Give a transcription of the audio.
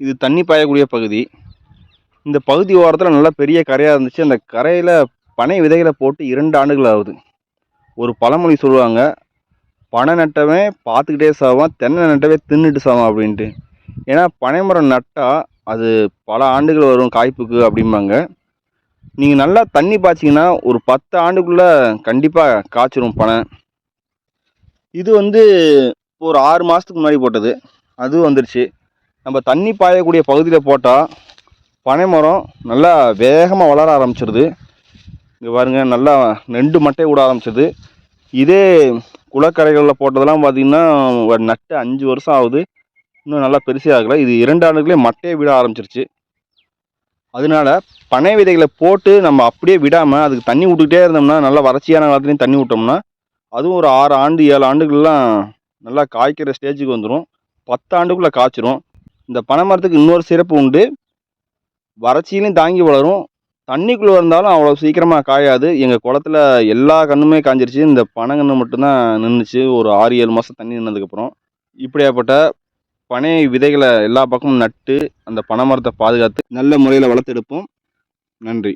இது தண்ணி பாயக்கூடிய பகுதி. இந்த பகுதி ஓரத்தில் நல்லா பெரிய கரையாக இருந்துச்சு. அந்த கரையில் பனை விதைகளை போட்டு 2 ஆண்டுகள் ஆகுது. ஒரு பழமொழி சொல்லுவாங்க, பனை நட்டவன் பார்த்துக்கிட்டே சாவான், தென்னை நட்டவே தின்னுட்டு சாவான் அப்படின்ட்டு. ஏன்னா பனை மரம் நட்டால் அது பல ஆண்டுகள் வரும் காய்ப்புக்கு அப்படிம்பாங்க. நீங்கள் நல்லா தண்ணி பாய்ச்சிங்கன்னா ஒரு 10 ஆண்டுக்குள்ளே கண்டிப்பாக காய்ச்சிரும் பனை. இது வந்து ஒரு 6 மாதத்துக்கு முன்னாடி போட்டது. அதுவும் வந்துருச்சு. நம்ம தண்ணி பாயக்கூடிய பகுதியில் போட்டால் பனை மரம் நல்லா வேகமாக வளர ஆரம்பிச்சிருது. இங்கே பாருங்கள், நல்லா நெண்டு மட்டை விட ஆரம்பிச்சிது. இதே குளக்கரைகளில் போட்டதெல்லாம் பார்த்திங்கன்னா நட்டு 5 வருஷம் ஆகுது, இன்னும் நல்லா பெருசே ஆகலை. இது 2 ஆண்டுகளே மட்டையை விட ஆரம்பிச்சிருச்சு. அதனால பனை விதைகளை போட்டு நம்ம அப்படியே விடாமல் அதுக்கு தண்ணி விட்டுக்கிட்டே இருந்தோம்னா, நல்லா வறட்சியான காலத்துலையும் தண்ணி விட்டோம்னா அதுவும் ஒரு 6 ஆண்டு 7 ஆண்டுகள்லாம் நல்லா காய்க்கிற ஸ்டேஜுக்கு வந்துடும். 10 ஆண்டுக்குள்ளே காய்ச்சிரும். இந்த பனை மரத்துக்கு இன்னொரு சிறப்பு உண்டு. வறட்சியிலையும் தாங்கி வளரும். தண்ணிக்குள்ளே இருந்தாலும் அவ்வளோ சீக்கிரமாக காயாது. எங்கள் குளத்துல எல்லா கன்றுமே காய்ஞ்சிருச்சு. இந்த பனைங்கன்று மட்டும்தான் நின்றுச்சு ஒரு 6 7 மாதம் தண்ணி நின்னதுக்கப்புறம். இப்படியாப்பட்ட பனை விதைகளை எல்லா பக்கமும் நட்டு அந்த பனை மரத்தை பாதுகாத்து நல்ல முறையில் வளர்த்தெடுப்போம். நன்றி.